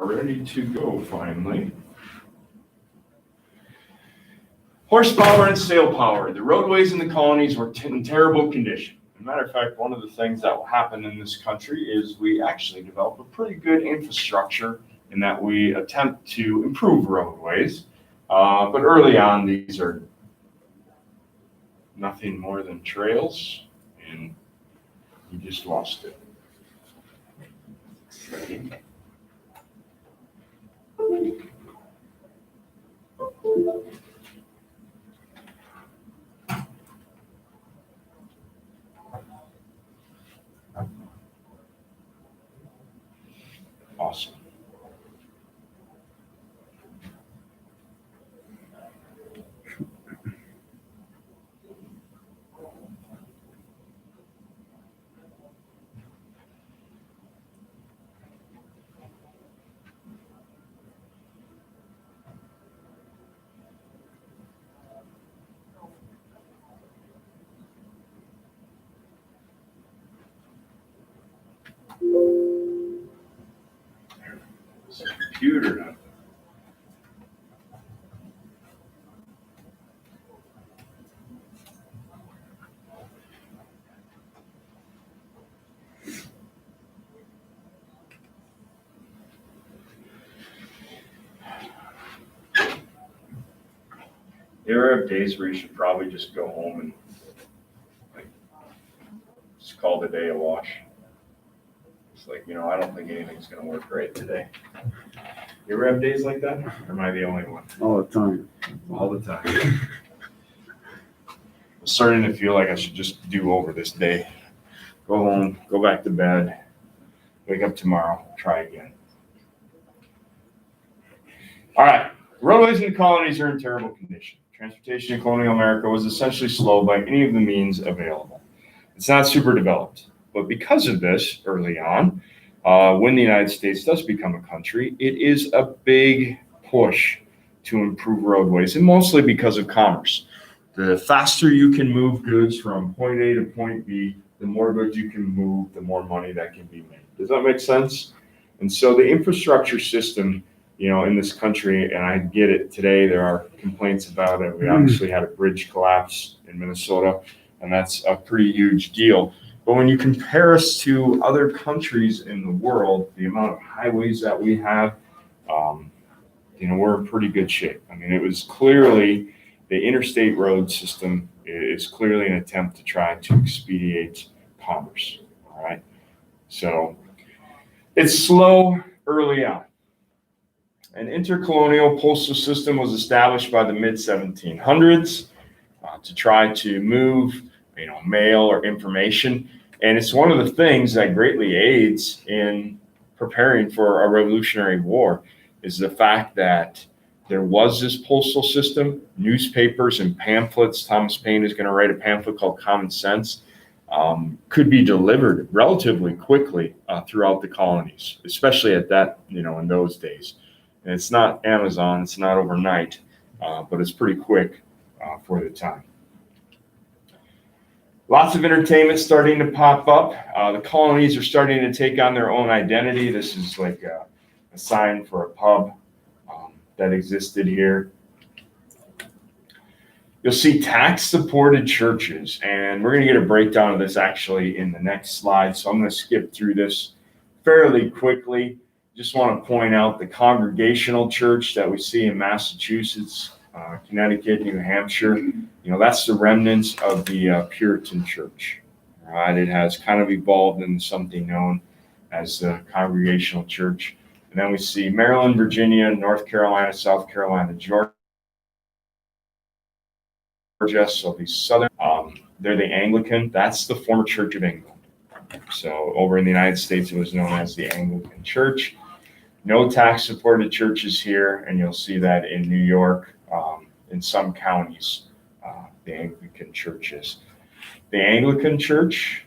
are ready to go finally. Horsepower and sail power. The roadways in the colonies were in terrible condition. As a matter of fact, one of the things that will happen in this country is we actually develop a pretty good infrastructure in that we attempt to improve roadways. But early on, these are nothing more than trails, and you just lost it. Awesome. It's a computer now. You ever have days where you should probably just go home and just call the day a wash? It's like, I don't think anything's going to work right today. You ever have days like that? Or am I the only one? All the time. All the time. I'm starting to feel like I should just do over this day. Go home, go back to bed, wake up tomorrow, try again. All right. Roadways in the colonies are in terrible condition. Transportation in colonial America was essentially slowed by any of the means available. It's not super developed. But because of this, early on, when the United States does become a country, it is a big push to improve roadways, and mostly because of commerce. The faster you can move goods from point A to point B, the more goods you can move, the more money that can be made. Does that make sense? And so the infrastructure system, in this country, and I get it today, there are complaints about it. We obviously had a bridge collapse in Minnesota, and that's a pretty huge deal. But when you compare us to other countries in the world, the amount of highways that we have, we're in pretty good shape. I mean, it was clearly the interstate road system is clearly an attempt to try to expedite commerce. All right. So it's slow early on. An intercolonial postal system was established by the mid-1700s to try to move, mail or information. And it's one of the things that greatly aids in preparing for a Revolutionary War is the fact that there was this postal system, newspapers and pamphlets. Thomas Paine is going to write a pamphlet called Common Sense, could be delivered relatively quickly throughout the colonies, especially at that, in those days. And it's not Amazon, it's not overnight, but it's pretty quick for the time. Lots of entertainment starting to pop up. The colonies are starting to take on their own identity. This is like a sign for a pub that existed here. You'll see tax-supported churches, and we're going to get a breakdown of this actually in the next slide. So I'm going to skip through this fairly quickly. Just want to point out the Congregational Church that we see in Massachusetts, Connecticut, New Hampshire. That's the remnants of the Puritan Church. All right, it has kind of evolved into something known as the Congregational Church. And then we see Maryland, Virginia, North Carolina, South Carolina, Georgia. So these southern, they're the Anglican. That's the former Church of England. So over in the United States, it was known as the Anglican Church. No tax-supported churches here, and you'll see that in New York, in some counties, the Anglican churches. The Anglican Church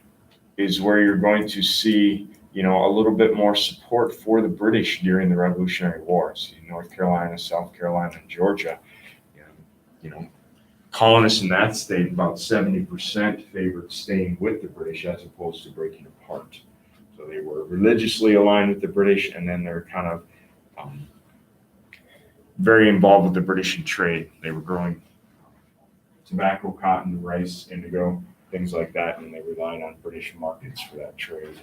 is where you're going to see, a little bit more support for the British during the Revolutionary Wars. In North Carolina, South Carolina, and Georgia, colonists in that state, about 70% favored staying with the British as opposed to breaking apart. So they were religiously aligned with the British, and then they're kind of Very involved with the British trade. They were growing tobacco, cotton, rice, indigo, things like that, and they relied on British markets for that trade.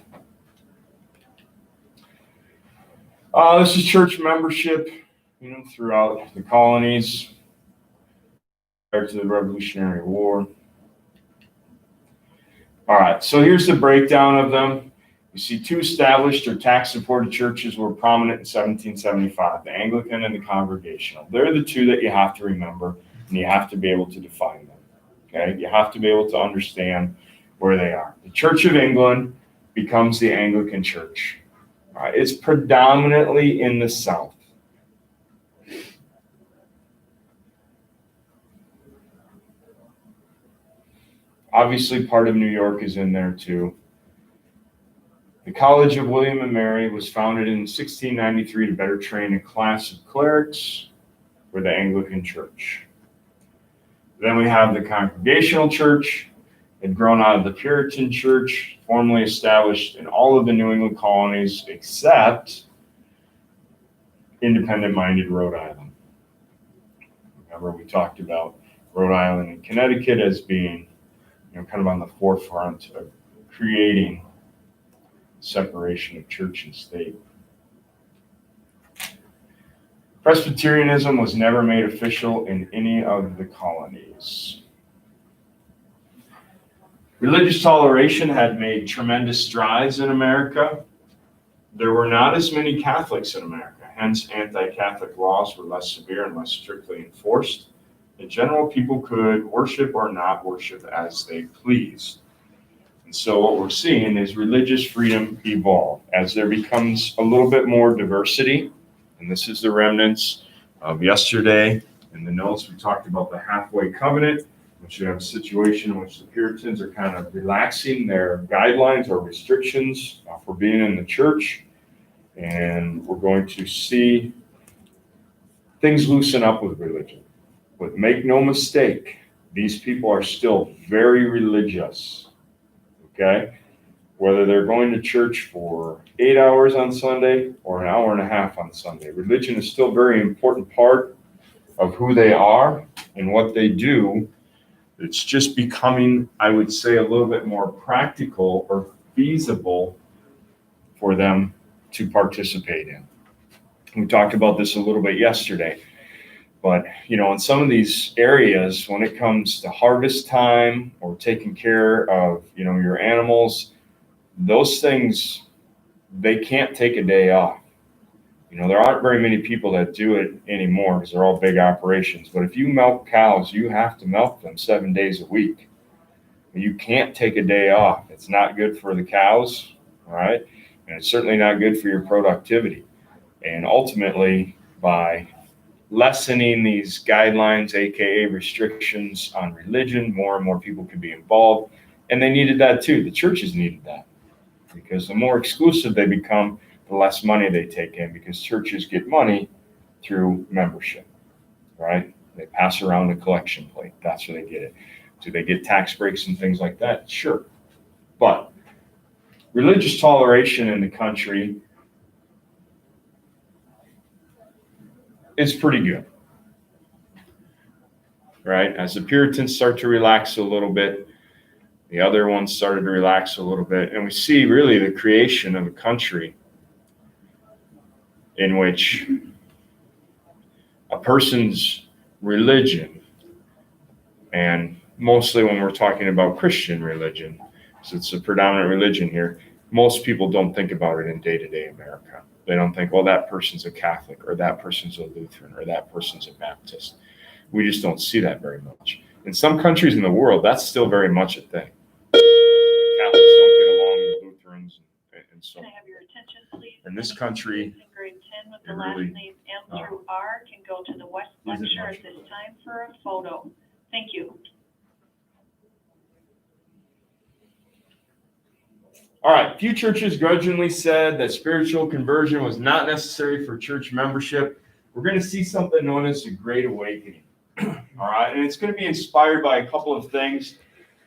This is church membership, throughout the colonies prior to the Revolutionary War. All right, so here's the breakdown of them. You see 2 established or tax-supported churches were prominent in 1775, the Anglican and the Congregational. They're the 2 that you have to remember, and you have to be able to define them. Okay, you have to be able to understand where they are. The Church of England becomes the Anglican Church. All right, it's predominantly in the South. Obviously, part of New York is in there too. The College of William and Mary was founded in 1693 to better train a class of clerics for the Anglican Church. Then we have the Congregational Church. It had grown out of the Puritan Church, formerly established in all of the New England colonies except independent-minded Rhode Island. Remember, we talked about Rhode Island and Connecticut as being, kind of on the forefront of creating separation of church and state. Presbyterianism was never made official in any of the colonies. Religious toleration had made tremendous strides in America. There were not as many Catholics in America, hence anti-Catholic laws were less severe and less strictly enforced. In general, people could worship or not worship as they pleased. And so what we're seeing is religious freedom evolve as there becomes a little bit more diversity. And this is the remnants of yesterday. In the notes, we talked about the halfway covenant, which you have a situation in which the Puritans are kind of relaxing their guidelines or restrictions for being in the church. And we're going to see things loosen up with religion. But make no mistake, these people are still very religious. Okay? Whether they're going to church for 8 hours on Sunday or an hour and a half on Sunday. Religion is still a very important part of who they are and what they do. It's just becoming, I would say, a little bit more practical or feasible for them to participate in. We talked about this a little bit yesterday. But, in some of these areas, when it comes to harvest time or taking care of, your animals, those things, they can't take a day off. There aren't very many people that do it anymore because they're all big operations. But if you milk cows, you have to milk them 7 days a week. You can't take a day off. It's not good for the cows, all right? And it's certainly not good for your productivity. And ultimately, by lessening these guidelines, aka restrictions on religion, more and more people could be involved. And they needed that too. The churches needed that because the more exclusive they become, the less money they take in because churches get money through membership, right? They pass around a collection plate. That's where they get it. Do they get tax breaks and things like that? Sure. But religious toleration in the country is pretty good, right? As the Puritans start to relax a little bit, the other ones started to relax a little bit, and we see really the creation of a country in which a person's religion, and mostly when we're talking about Christian religion, so it's a predominant religion here, most people don't think about it in day-to-day America. They don't think, well, that person's a Catholic, or that person's a Lutheran, or that person's a Baptist. We just don't see that very much. In some countries in the world, that's still very much a thing. Catholics don't get along with Lutherans and so on. Can I have your attention, please? In this country, in grade 10 with the it last really, name M through R can go to the West isn't lecture much at this time for a photo. Thank you. All right, few churches grudgingly said that spiritual conversion was not necessary for church membership. We're going to see something known as the Great Awakening. All right, and it's going to be inspired by a couple of things.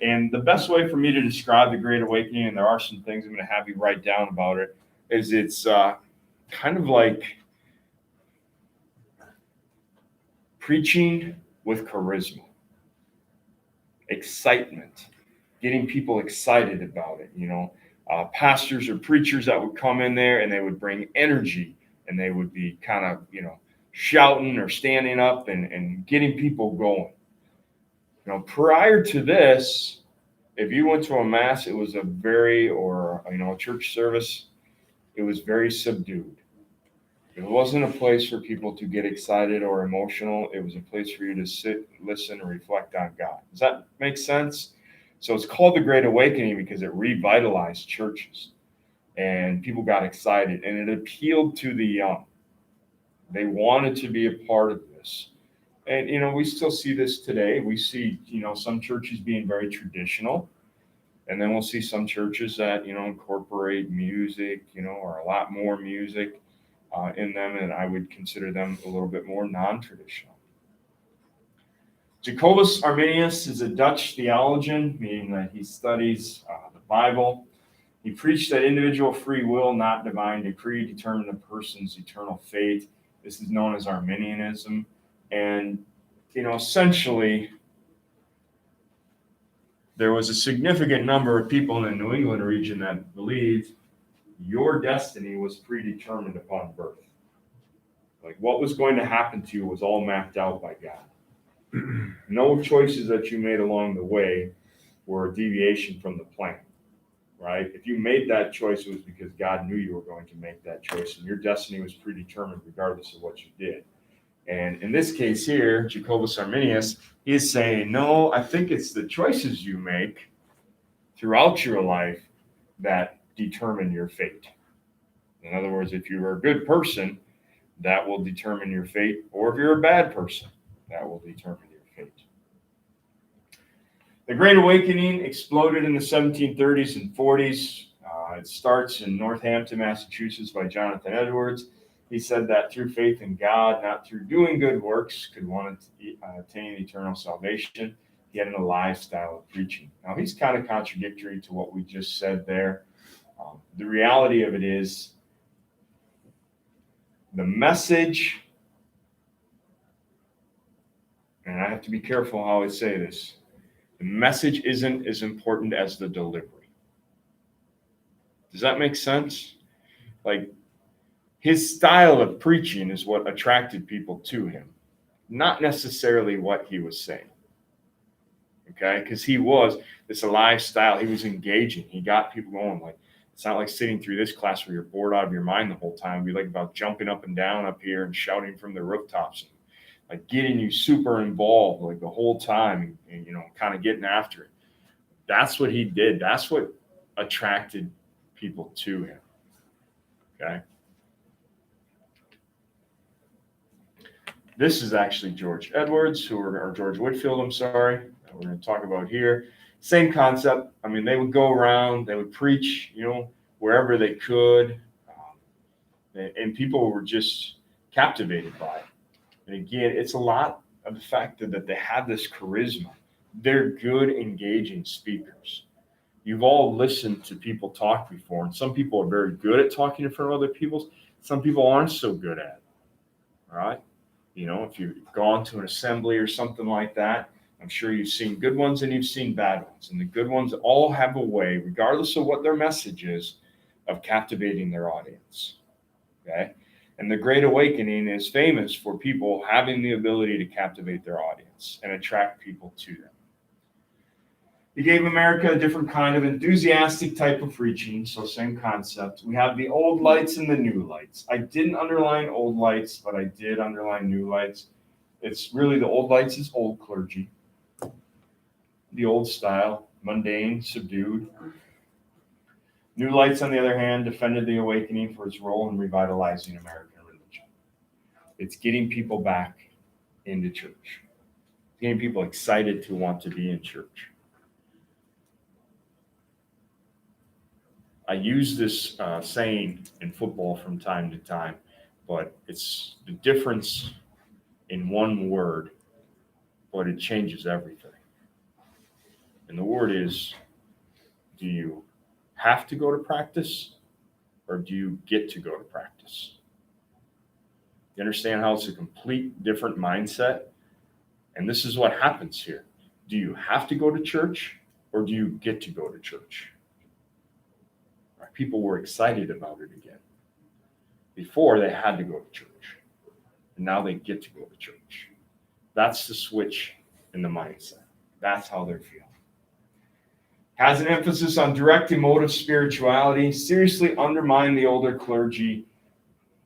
And the best way for me to describe the Great Awakening, and there are some things I'm going to have you write down about it, is it's kind of like preaching with charisma, excitement, getting people excited about it. Pastors or preachers that would come in there and they would bring energy and they would be kind of, shouting or standing up and getting people going. Prior to this, if you went to a mass, it was a church service, it was very subdued. It wasn't a place for people to get excited or emotional. It was a place for you to sit, listen, and reflect on God. Does that make sense? So it's called the Great Awakening because it revitalized churches and people got excited and it appealed to the young. They wanted to be a part of this. And, we still see this today. We see, some churches being very traditional. And then we'll see some churches that, incorporate music, or a lot more music in them. And I would consider them a little bit more non-traditional. Jacobus Arminius is a Dutch theologian, meaning that he studies the Bible. He preached that individual free will, not divine decree, determined a person's eternal fate. This is known as Arminianism. And, essentially, there was a significant number of people in the New England region that believed your destiny was predetermined upon birth. Like what was going to happen to you was all mapped out by God. No choices that you made along the way were a deviation from the plan, right? If you made that choice, it was because God knew you were going to make that choice, and your destiny was predetermined regardless of what you did. And in this case here, Jacobus Arminius is saying, no, I think it's the choices you make throughout your life that determine your fate. In other words, if you're a good person, that will determine your fate, or if you're a bad person, that will determine your fate. The Great Awakening exploded in the 1730s and 40s. It starts in Northampton, Massachusetts by Jonathan Edwards. He said that through faith in God, not through doing good works, could one attain eternal salvation. He had a lifestyle of preaching. Now, he's kind of contradictory to what we just said there. The reality of it is the message, and I have to be careful how I say this, the message isn't as important as the delivery. Does that make sense? Like, his style of preaching is what attracted people to him, not necessarily what he was saying. Okay? Because it's a lifestyle. He was engaging. He got people going. Like, it's not like sitting through this class where you're bored out of your mind the whole time. It'd be like about jumping up and down up here and shouting from the rooftops, and like getting you super involved like the whole time and kind of getting after it. That's what he did. That's what attracted people to him. Okay? This is actually George Edwards, or George Whitefield, I'm sorry, that we're going to talk about here. Same concept. I mean, they would go around, they would preach, wherever they could, and people were just captivated by it. And again, it's a lot of the fact that they have this charisma. They're good, engaging speakers. You've all listened to people talk before, and some people are very good at talking in front of other people. Some people aren't so good at it, all right? If you've gone to an assembly or something like that, I'm sure you've seen good ones and you've seen bad ones. And the good ones all have a way, regardless of what their message is, of captivating their audience. Okay? And the Great Awakening is famous for people having the ability to captivate their audience and attract people to them. He gave America a different kind of enthusiastic type of preaching, so same concept. We have the old lights and the new lights. I didn't underline old lights, but I did underline new lights. It's really the old lights is old clergy. The old style, mundane, subdued. New lights, on the other hand, defended the awakening for its role in revitalizing American religion. It's getting people back into church. Getting people excited to want to be in church. I use this saying in football from time to time, but it's the difference in one word, but it changes everything. And the word is, do you have to go to practice, or do you get to go to practice? You understand how it's a complete different mindset? And this is what happens here. Do you have to go to church or do you get to go to church? Right? People were excited about it again. Before they had to go to church, and now they get to go to church. That's the switch in the mindset. That's how they're feeling. Has an emphasis on direct emotive spirituality, seriously undermine the older clergy.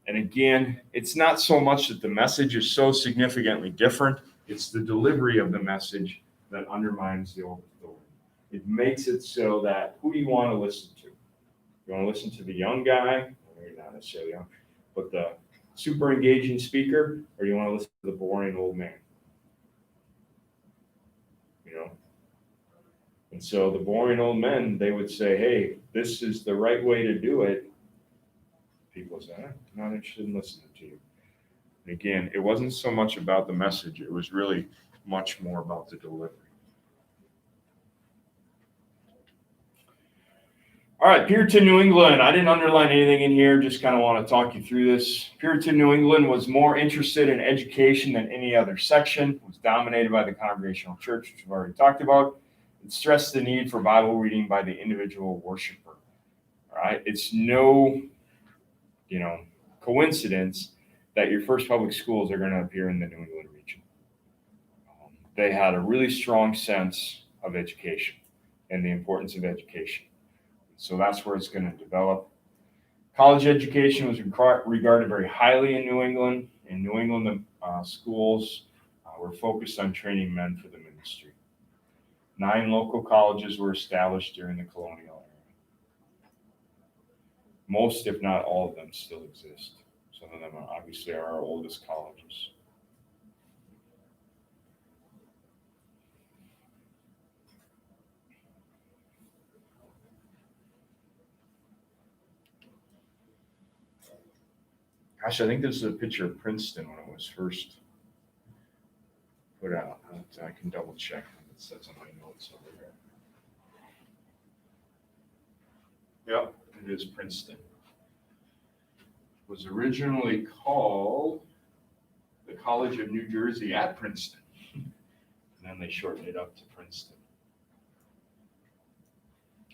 And again, it's not so much that the message is so significantly different, it's the delivery of the message that undermines the old authority. It makes it so that who do you want to listen to? You want to listen to the young guy, maybe not necessarily young, but the super engaging speaker, or do you want to listen to the boring old man? You know? And so the boring old men, they would say, hey, this is the right way to do it. People say, I'm not interested in listening to you. And again, it wasn't so much about the message, it was really much more about the delivery. All right, Puritan New England. I didn't underline anything in here, just kind of want to talk you through this. Puritan New England was more interested in education than any other section. It was dominated by the Congregational Church, which we've already talked about. It stressed the need for Bible reading by the individual worshiper. All right, it's no, coincidence that your first public schools are going to appear in the New England region. They had a really strong sense of education and the importance of education. So that's where it's going to develop. College education was regarded very highly in New England. In New England, the schools were focused on training men for the ministry. 9 local colleges were established during the colonial era. Most, if not all of them, still exist. Some of them obviously are our oldest colleges. Gosh, I think this is a picture of Princeton when it was first put out. I can double check. It says on my notes over here. Yep, it is Princeton. It was originally called the College of New Jersey at Princeton. And then they shortened it up to Princeton.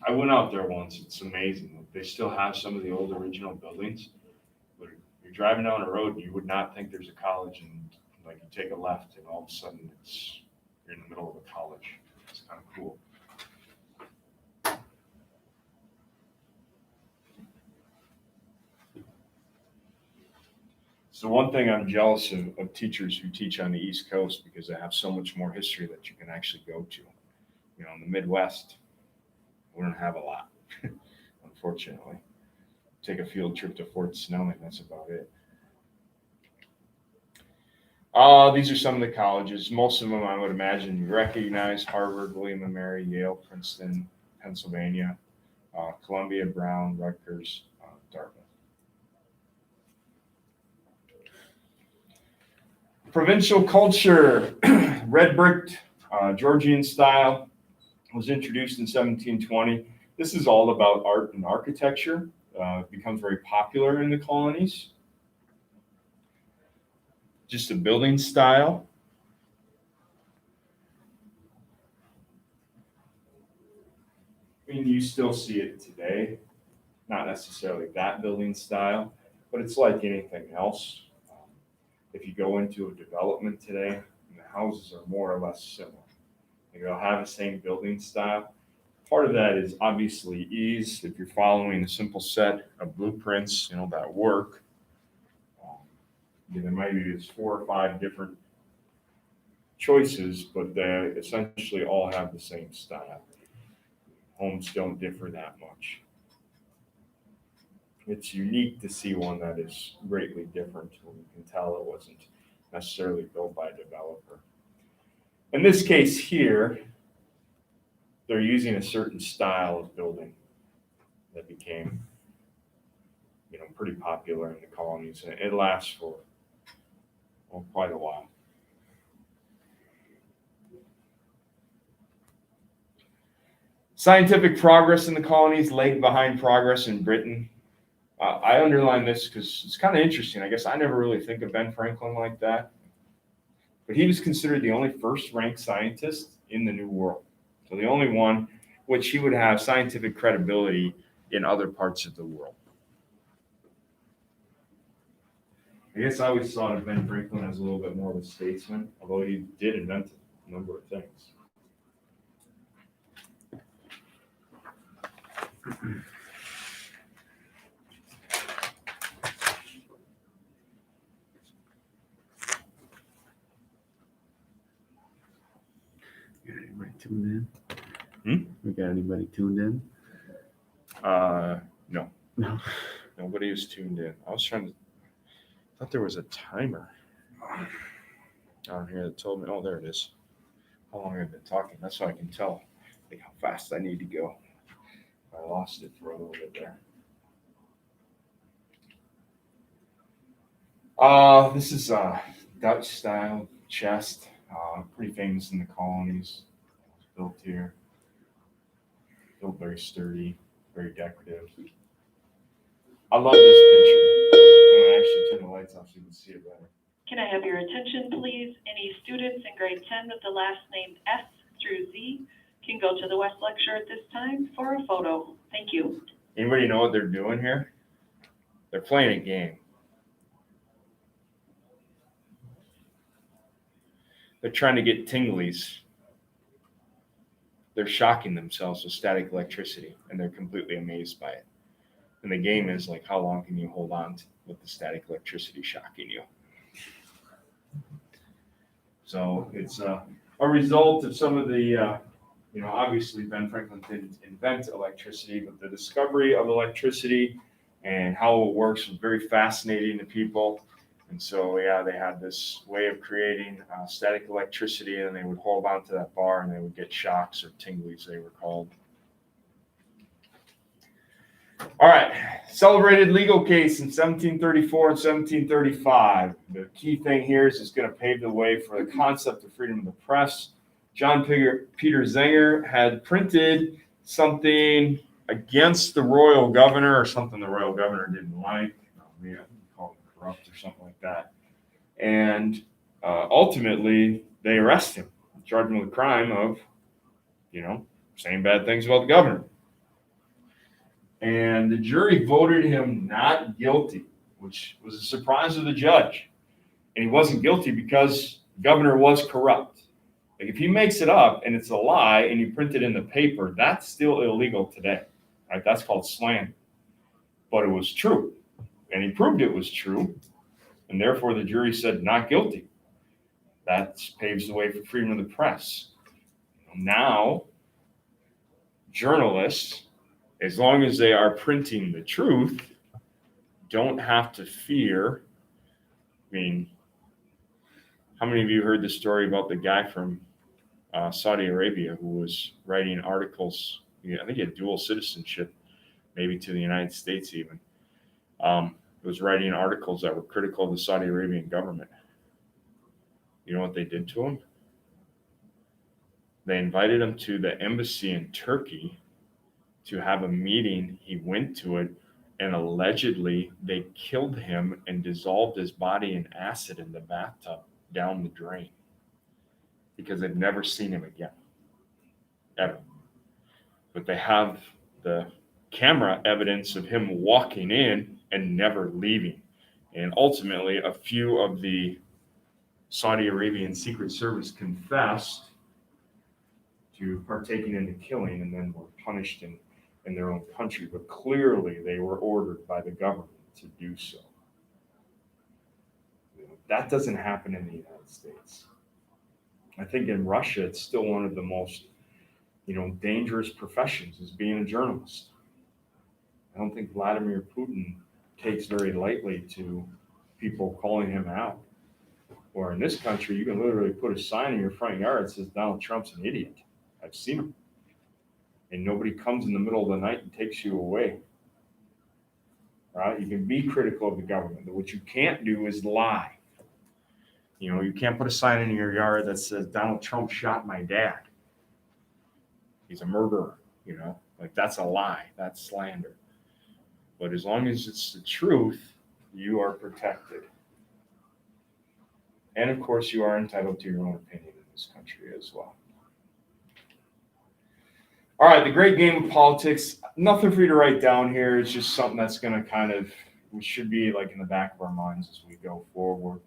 I went out there once. It's amazing. They still have some of the old original buildings. But you're driving down a road and you would not think there's a college, and like you take a left and all of a sudden you're in the middle of a college. It's kind of cool. So one thing I'm jealous of teachers who teach on the East Coast, because they have so much more history that you can actually go to. In the Midwest, we don't have a lot, unfortunately. Take a field trip to Fort Snelling, that's about it. These are some of the colleges. Most of them I would imagine you recognize: Harvard, William & Mary, Yale, Princeton, Pennsylvania, Columbia, Brown, Rutgers, Dartmouth. Provincial culture, red brick, Georgian style, was introduced in 1720. This is all about art and architecture. It becomes very popular in the colonies. Just a building style. I mean, you still see it today. Not necessarily that building style, but it's like anything else. If you go into a development today, the houses are more or less similar. They'll have the same building style. Part of that is obviously ease. If you're following a simple set of blueprints, that work, there might be 4 or 5 different choices, but they essentially all have the same style. Homes don't differ that much. It's unique to see one that is greatly different when you can tell it wasn't necessarily built by a developer. In this case here, they're using a certain style of building that became, pretty popular in the colonies, and it lasts for quite a while. Scientific progress in the colonies lagged behind progress in Britain. I underline this because it's kind of interesting. I guess I never really think of Ben Franklin like that. but he was considered the only first-ranked scientist in the New World. So the only one which he would have scientific credibility in other parts of the world. I guess I always thought of Ben Franklin as a little bit more of a statesman, although he did invent a number of things. Got anybody tuned Hmm? in? We got anybody tuned in? No. No. Nobody was tuned in. I thought there was a timer down here that told me, oh, there it is. How long I've been talking. That's so I can tell like how fast I need to go. I lost it for a little bit there. This is a Dutch style chest, pretty famous in the colonies. It's built here. Built very sturdy, very decorative. I love this picture. I'm gonna actually turn the lights off so you can see it better. Can I have your attention, please? Any students in grade 10 with the last name S through Z can go to the West Lecture at this time for a photo. Thank you. Anybody know what they're doing here? They're playing a game. They're trying to get tinglies. They're shocking themselves with static electricity, and they're completely amazed by it. And the game is like, how long can you hold on with the static electricity shocking you? So it's a result of some of the, obviously Ben Franklin didn't invent electricity, but the discovery of electricity and how it works was very fascinating to people. And so, yeah, they had this way of creating static electricity, and they would hold on to that bar and they would get shocks or tinglies, they were called. All right, celebrated legal case in 1734 and 1735. The key thing here is it's going to pave the way for the concept of freedom of the press. John Peter Zenger had printed something against the royal governor, or something the royal governor didn't like. Yeah, called him corrupt or something like that. And ultimately, they arrest him, charge him with the crime of, saying bad things about the governor. And the jury voted him not guilty, which was a surprise to the judge. And he wasn't guilty because the governor was corrupt. Like if he makes it up and it's a lie and you print it in the paper, that's still illegal today. Right? That's called slander. But it was true. And he proved it was true. And therefore the jury said not guilty. That paves the way for freedom of the press. Now, journalists, as long as they are printing the truth, don't have to fear. I mean, how many of you heard the story about the guy from Saudi Arabia who was writing articles? I think he had dual citizenship, maybe to the United States even. Was writing articles that were critical of the Saudi Arabian government. You know what they did to him? They invited him to the embassy in Turkey to have a meeting. He went to it, and allegedly they killed him and dissolved his body in acid in the bathtub down the drain because they've never seen him again, ever. But they have the camera evidence of him walking in and never leaving. And ultimately, a few of the Saudi Arabian Secret Service confessed to partaking in the killing and then were punished in their own country, but clearly they were ordered by the government to do so. That doesn't happen in the United States. I think in Russia, it's still one of the most, dangerous professions is being a journalist. I don't think Vladimir Putin takes very lightly to people calling him out. Or in this country, you can literally put a sign in your front yard that says Donald Trump's an idiot. I've seen him. And nobody comes in the middle of the night and takes you away. Right? You can be critical of the government, but what you can't do is lie. You can't put a sign in your yard that says Donald Trump shot my dad. He's a murderer, like that's a lie, that's slander. But as long as it's the truth, you are protected. And of course, you are entitled to your own opinion in this country as well. All right, the great game of politics. Nothing for you to write down here. It's just something that's going to kind of, we should be like in the back of our minds as we go forward.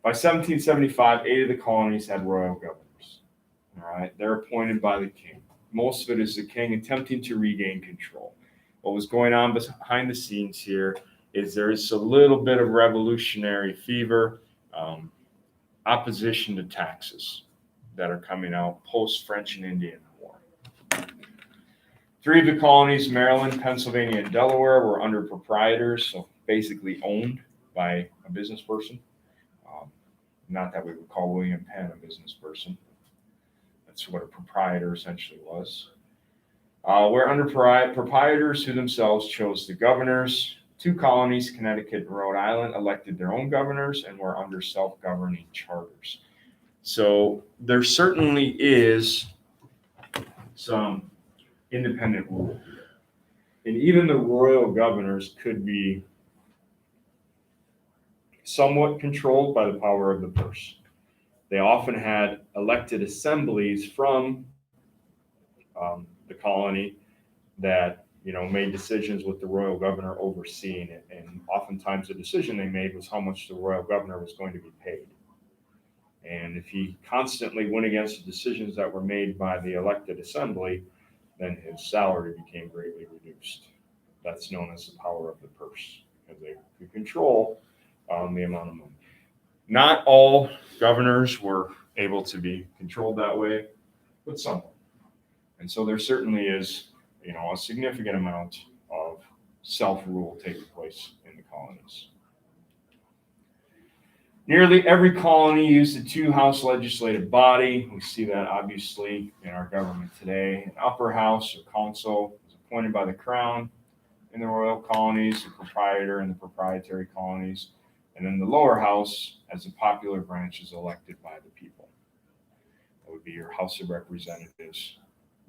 By 1775, 8 of the colonies had royal governors. All right, they're appointed by the king. Most of it is the king attempting to regain control. What was going on behind the scenes here is there is a little bit of revolutionary fever, opposition to taxes that are coming out post-French and Indian War. 3 of the colonies, Maryland, Pennsylvania, and Delaware, were under proprietors, so basically owned by a business person. Not that we would call William Penn a business person. That's what a proprietor essentially was. Where under proprietors who themselves chose the governors. 2 colonies, Connecticut and Rhode Island, elected their own governors and were under self-governing charters. So there certainly is some independent rule here. And even the royal governors could be somewhat controlled by the power of the purse. They often had elected assemblies from the colony that made decisions with the royal governor overseeing it, and oftentimes the decision they made was how much the royal governor was going to be paid. And if he constantly went against the decisions that were made by the elected assembly, then his salary became greatly reduced. That's known as the power of the purse, because they could control the amount of money. Not all governors were able to be controlled that way, but some. And so there certainly is, a significant amount of self-rule taking place in the colonies. Nearly every colony used a 2-house legislative body. We see that obviously in our government today. An upper house or council was appointed by the crown in the royal colonies, the proprietor in the proprietary colonies, and then the lower house as a popular branch is elected by the people. That would be your House of Representatives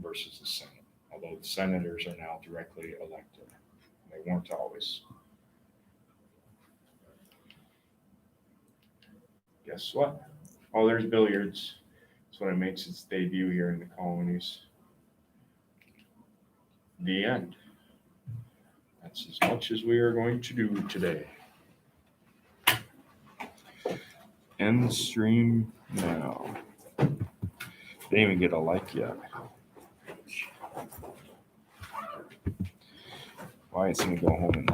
versus the Senate, although the senators are now directly elected. They weren't always. Guess what? Oh, there's billiards. That's when it makes its debut here in the colonies. The end. That's as much as we are going to do today. End stream now. Didn't even get a like yet. Why isn't he go home and like